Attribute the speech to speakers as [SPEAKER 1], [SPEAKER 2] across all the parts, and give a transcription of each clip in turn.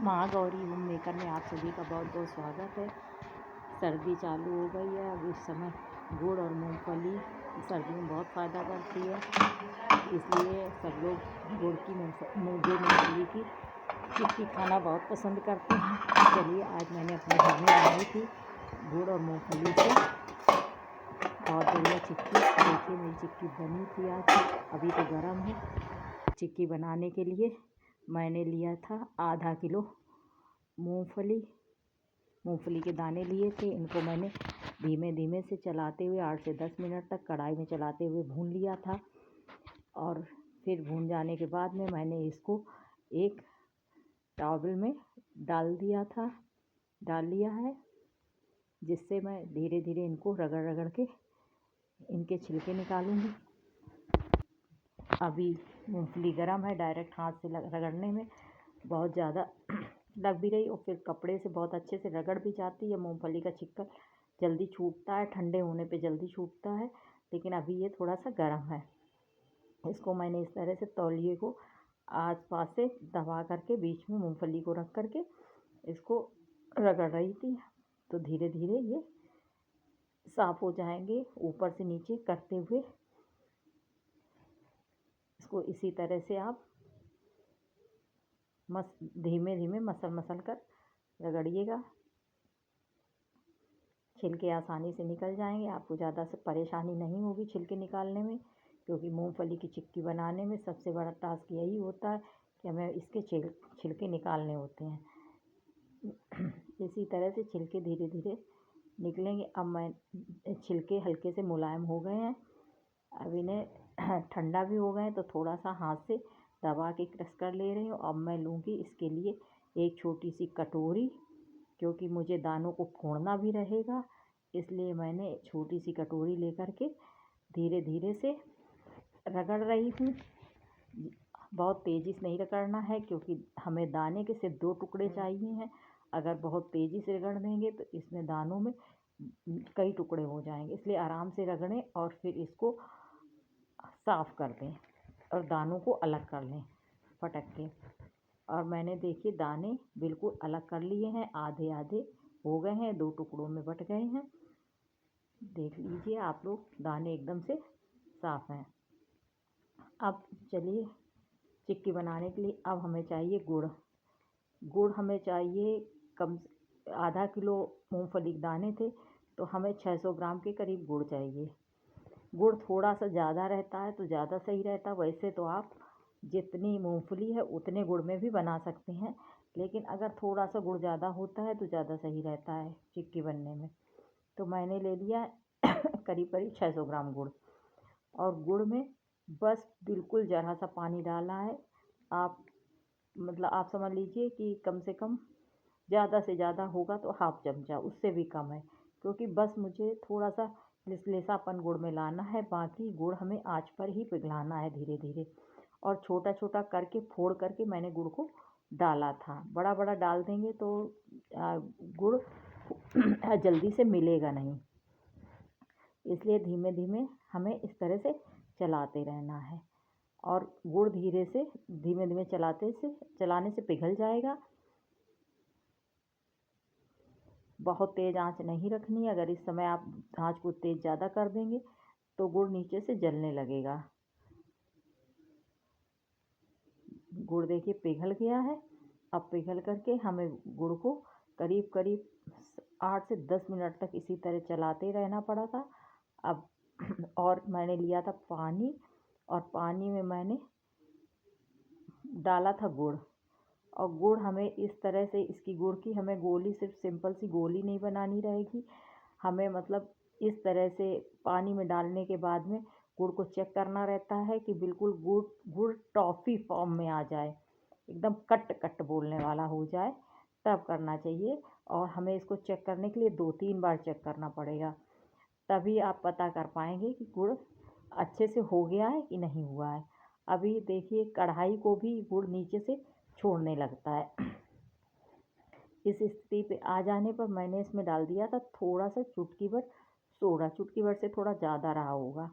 [SPEAKER 1] Mahagauri home maker में आप सभी का बहुत बहुत स्वागत है। सर्दी चालू हो गई है। अब इस समय गुड़ और मूंगफली सर्दी में बहुत फ़ायदा करती है, इसलिए सब लोग गुड़ की मूंगफली की चिक्की खाना बहुत पसंद करते हैं। चलिए, आज मैंने अपने घर में बनाई थी गुड़ और मूंगफली से बहुत बढ़िया चिक्की। देखिए, मेरी चिक्की बनी थी आज, अभी तो गर्म है। चिक्की बनाने के लिए मैंने लिया था आधा किलो मूंगफली के दाने लिए थे। इनको मैंने धीमे धीमे से चलाते हुए 8 से 10 मिनट तक कढ़ाई में चलाते हुए भून लिया था। और फिर भून जाने के बाद में मैंने इसको एक टॉवल में डाल लिया है, जिससे मैं धीरे धीरे इनको रगड़ रगड़ के इनके छिलके निकालूंगी। अभी मूंगफली गर्म है, डायरेक्ट हाथ से रगड़ने में बहुत ज़्यादा लग भी रही और फिर कपड़े से बहुत अच्छे से रगड़ भी जाती है। मूंगफली का छिक्कर जल्दी छूटता है, ठंडे होने पे जल्दी छूटता है, लेकिन अभी ये थोड़ा सा गर्म है। इसको मैंने इस तरह से तौलिए को आसपास से दबा करके बीच में मूंगफली को रख करके इसको रगड़ रही थी, तो धीरे धीरे ये साफ़ हो जाएंगे ऊपर से नीचे करते हुए। इसको इसी तरह से आप धीमे धीमे मसल कर रगड़िएगा। छिलके आसानी से निकल जाएंगे, आपको ज़्यादा से परेशानी नहीं होगी छिलके निकालने में, क्योंकि मूंगफली की चिक्की बनाने में सबसे बड़ा टास्क यही होता है कि हमें इसके छिलके निकालने होते हैं। इसी तरह से छिलके धीरे धीरे निकलेंगे। अब मैं छिलके हल्के से मुलायम हो गए हैं, अब इन्हें ठंडा भी हो गए तो थोड़ा सा हाथ से दबा के क्रश कर ले रही हूँ। अब मैं लूँगी इसके लिए एक छोटी सी कटोरी, क्योंकि मुझे दानों को फोड़ना भी रहेगा, इसलिए मैंने छोटी सी कटोरी लेकर के धीरे धीरे से रगड़ रही हूँ। बहुत तेज़ी से नहीं रगड़ना है, क्योंकि हमें दाने के सिर्फ 2 टुकड़े चाहिए हैं। अगर बहुत तेज़ी से रगड़ देंगे तो इसमें दानों में कई टुकड़े हो जाएंगे, इसलिए आराम से रगड़ें और फिर इसको साफ़ कर दें और दानों को अलग कर लें फटक के। और मैंने देखिए दाने बिल्कुल अलग कर लिए हैं, आधे आधे हो गए हैं, 2 टुकड़ों में बट गए हैं। देख लीजिए आप लोग, दाने एकदम से साफ़ हैं। अब चलिए, चिक्की बनाने के लिए अब हमें चाहिए गुड़ हमें चाहिए कम आधा किलो मूंगफली के दाने थे, तो हमें 600 ग्राम के करीब गुड़ चाहिए। गुड़ थोड़ा सा ज़्यादा रहता है तो ज़्यादा सही रहता है। वैसे तो आप जितनी मूंगफली है उतने गुड़ में भी बना सकते हैं, लेकिन अगर थोड़ा सा गुड़ ज़्यादा होता है तो ज़्यादा सही रहता है चिक्की बनने में। तो मैंने ले लिया करीब करीब 600 ग्राम गुड़, और गुड़ में बस बिल्कुल ज़रा सा पानी डाला है। आप आप समझ लीजिए कि कम से कम ज़्यादा से ज़्यादा होगा तो हाफ चमचा, उससे भी कम है, क्योंकि बस मुझे थोड़ा सा लिसलिसापन गुड़ में लाना है। बाकी गुड़ हमें आँच पर ही पिघलाना है धीरे धीरे, और छोटा छोटा करके फोड़ करके मैंने गुड़ को डाला था। बड़ा बड़ा डाल देंगे तो गुड़ जल्दी से मिलेगा नहीं, इसलिए धीमे धीमे हमें इस तरह से चलाते रहना है। और गुड़ धीरे से धीमे धीमे चलाने से पिघल जाएगा। बहुत तेज़ आंच नहीं रखनी है, अगर इस समय आप आंच को तेज़ ज़्यादा कर देंगे तो गुड़ नीचे से जलने लगेगा। गुड़ देखिए पिघल गया है। अब पिघल करके हमें गुड़ को करीब करीब 8 से 10 मिनट तक इसी तरह चलाते रहना पड़ा था। अब और मैंने लिया था पानी, और पानी में मैंने डाला था गुड़। और गुड़ हमें इस तरह से इसकी गुड़ की हमें गोली, सिर्फ सिंपल सी गोली नहीं बनानी रहेगी, हमें इस तरह से पानी में डालने के बाद में गुड़ को चेक करना रहता है कि बिल्कुल गुड़ टॉफ़ी फॉर्म में आ जाए, एकदम कट कट बोलने वाला हो जाए, तब करना चाहिए। और हमें इसको चेक करने के लिए 2-3 बार चेक करना पड़ेगा, तभी आप पता कर पाएंगे कि गुड़ अच्छे से हो गया है कि नहीं हुआ है। अभी देखिए कढ़ाई को भी गुड़ नीचे से छोड़ने लगता है। इस स्थिति पे आ जाने पर मैंने इसमें डाल दिया था थोड़ा सा चुटकी भर सोडा, चुटकी भर से थोड़ा ज़्यादा रहा होगा।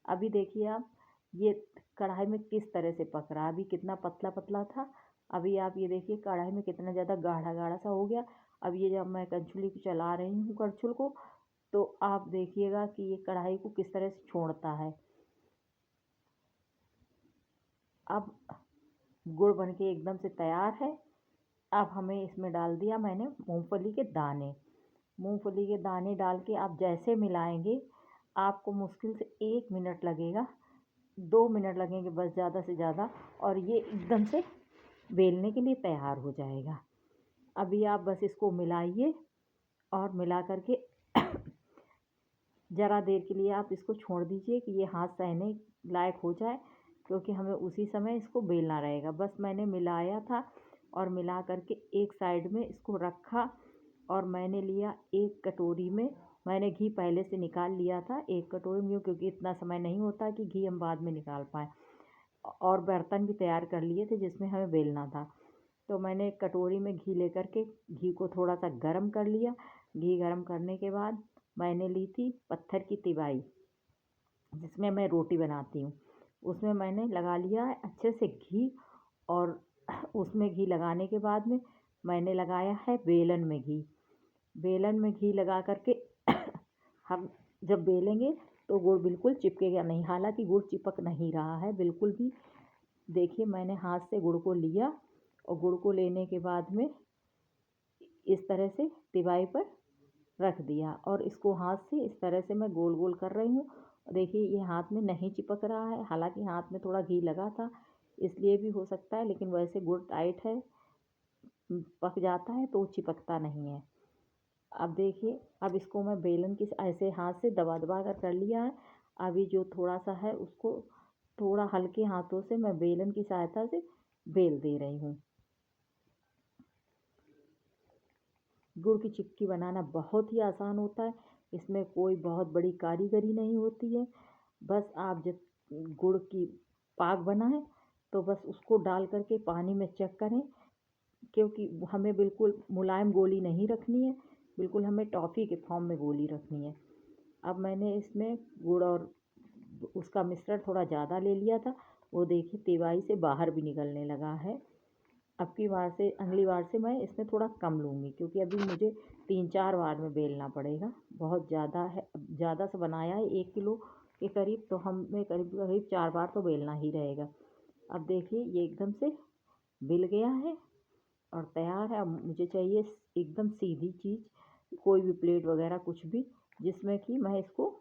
[SPEAKER 1] अभी देखिए आप, ये कढ़ाई में किस तरह से पक रहा है, अभी कितना पतला पतला था अभी आप ये देखिए कढ़ाई में कितना ज़्यादा गाढ़ा गाढ़ा सा हो गया। अब ये जब मैं कलछुली को चला रही हूँ करछुल को, तो आप देखिएगा कि ये कढ़ाई को किस तरह से छोड़ता है। अब गुड़ बनके एकदम से तैयार है। अब हमें इसमें डाल दिया मैंने मूंगफली के दाने। मूंगफली के दाने डाल के आप जैसे मिलाएंगे, आपको मुश्किल से 1 मिनट लगेगा, 2 मिनट लगेंगे बस ज़्यादा से ज़्यादा, और ये एकदम से बेलने के लिए तैयार हो जाएगा। अभी आप बस इसको मिलाइए और मिला करके ज़रा देर के लिए आप इसको छोड़ दीजिए कि ये हाथ सहने लायक हो जाए, क्योंकि हमें उसी समय इसको बेलना रहेगा। बस मैंने मिलाया था और मिला करके एक साइड में इसको रखा, और मैंने लिया एक कटोरी में, मैंने घी पहले से निकाल लिया था एक कटोरी में, क्योंकि इतना समय नहीं होता कि घी हम बाद में निकाल पाएँ, और बर्तन भी तैयार कर लिए थे जिसमें हमें बेलना था। तो मैंने एक कटोरी में घी लेकर के घी को थोड़ा सा गर्म कर लिया। घी गर्म करने के बाद मैंने ली थी पत्थर की तिवाई, जिसमें मैं रोटी बनाती हूँ। उसमें मैंने लगा लिया है अच्छे से घी, और उसमें घी लगाने के बाद में मैंने लगाया है बेलन में घी। बेलन में घी लगा करके हम जब बेलेंगे तो गुड़ बिल्कुल चिपकेगा नहीं। हालांकि गुड़ चिपक नहीं रहा है बिल्कुल भी। देखिए मैंने हाथ से गुड़ को लिया, और गुड़ को लेने के बाद में इस तरह से तिवाई पर रख दिया, और इसको हाथ से इस तरह से मैं गोल गोल कर रही हूँ। देखिए ये हाथ में नहीं चिपक रहा है, हालांकि हाथ में थोड़ा घी लगा था इसलिए भी हो सकता है, लेकिन वैसे गुड़ टाइट है, पक जाता है तो चिपकता नहीं है। अब देखिए, अब इसको मैं बेलन की ऐसे हाथ से दबा दबा कर लिया है। अभी जो थोड़ा सा है उसको थोड़ा हल्के हाथों से मैं बेलन की सहायता से बेल दे रही हूँ। गुड़ की चिक्की बनाना बहुत ही आसान होता है, इसमें कोई बहुत बड़ी कारीगरी नहीं होती है। बस आप जब गुड़ की पाक बनाएं तो बस उसको डाल करके पानी में चेक करें, क्योंकि हमें बिल्कुल मुलायम गोली नहीं रखनी है, बिल्कुल हमें टॉफ़ी के फॉर्म में गोली रखनी है। अब मैंने इसमें गुड़ और उसका मिश्रण थोड़ा ज़्यादा ले लिया था, वो देखिए तिवाई से बाहर भी निकलने लगा है। अब की बार से अगली बार से मैं इसमें थोड़ा कम लूँगी, क्योंकि अभी मुझे 3-4 बार में बेलना पड़ेगा। बहुत ज़्यादा है, ज़्यादा से बनाया है 1 किलो के करीब, तो हमें करीब करीब 4 बार तो बेलना ही रहेगा। अब देखिए ये एकदम से बिल गया है और तैयार है। अब मुझे चाहिए एकदम सीधी चीज़, कोई भी प्लेट वगैरह कुछ भी, जिसमें कि मैं इसको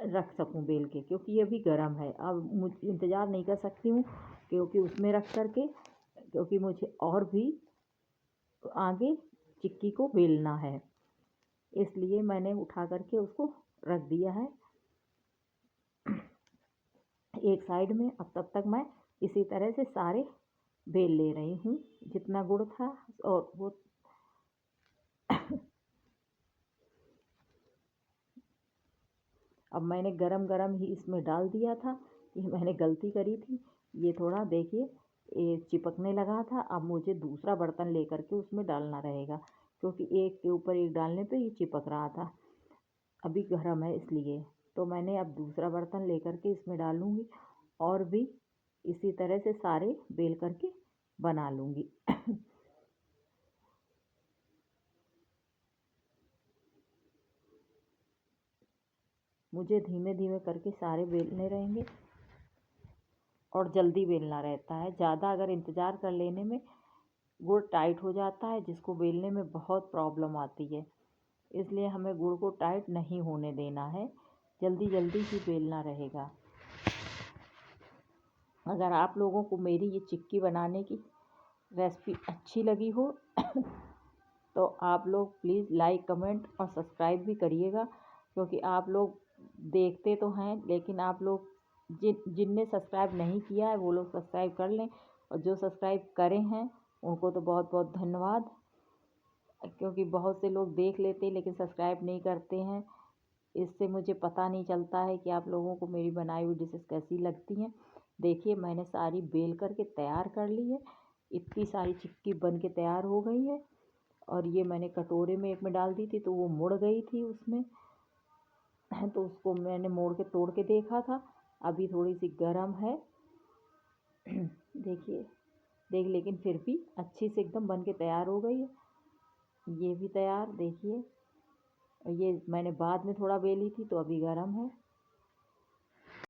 [SPEAKER 1] रख सकूं बेल के, क्योंकि ये अभी गर्म है। अब मुझे इंतज़ार नहीं कर सकती हूँ, क्योंकि उसमें रख करके, क्योंकि मुझे और भी आगे चिक्की को बेलना है, इसलिए मैंने उठा करके उसको रख दिया है एक साइड में। अब तब तक मैं इसी तरह से सारे बेल ले रही हूँ जितना गुड़ था, और वो अब मैंने गरम गरम ही इसमें डाल दिया था। ये मैंने गलती करी थी, ये थोड़ा देखिए ये चिपकने लगा था। अब मुझे दूसरा बर्तन लेकर के उसमें डालना रहेगा, क्योंकि एक के ऊपर एक डालने पे ये चिपक रहा था, अभी गर्म है इसलिए। तो मैंने अब दूसरा बर्तन लेकर के इसमें डालूँगी, और भी इसी तरह से सारे बेल करके बना लूँगी। मुझे धीमे धीमे करके सारे बेलने रहेंगे, और जल्दी बेलना रहता है। ज़्यादा अगर इंतज़ार कर लेने में गुड़ टाइट हो जाता है, जिसको बेलने में बहुत प्रॉब्लम आती है। इसलिए हमें गुड़ को टाइट नहीं होने देना है, जल्दी जल्दी ही बेलना रहेगा। अगर आप लोगों को मेरी ये चिक्की बनाने की रेसिपी अच्छी लगी हो तो आप लोग प्लीज़ लाइक कमेंट और सब्सक्राइब भी करिएगा, क्योंकि आप लोग देखते तो हैं, लेकिन आप लोग जिनने सब्सक्राइब नहीं किया है वो लोग सब्सक्राइब कर लें, और जो सब्सक्राइब करे हैं उनको तो बहुत बहुत धन्यवाद, क्योंकि बहुत से लोग देख लेते लेकिन सब्सक्राइब नहीं करते हैं। इससे मुझे पता नहीं चलता है कि आप लोगों को मेरी बनाई हुई डिशेस कैसी लगती हैं। देखिए मैंने सारी बेल करके तैयार कर ली है, इतनी सारी चिक्की बन के तैयार हो गई है। और ये मैंने कटोरे में एक में डाल दी थी तो वो मुड़ गई थी उसमें, तो उसको मैंने मोड़ के तोड़ के देखा था, अभी थोड़ी सी गर्म है। देखिए देख, लेकिन फिर भी अच्छी से एकदम बन के तैयार हो गई है। ये भी तैयार देखिए। ये मैंने बाद में थोड़ा बेली थी तो अभी गर्म है।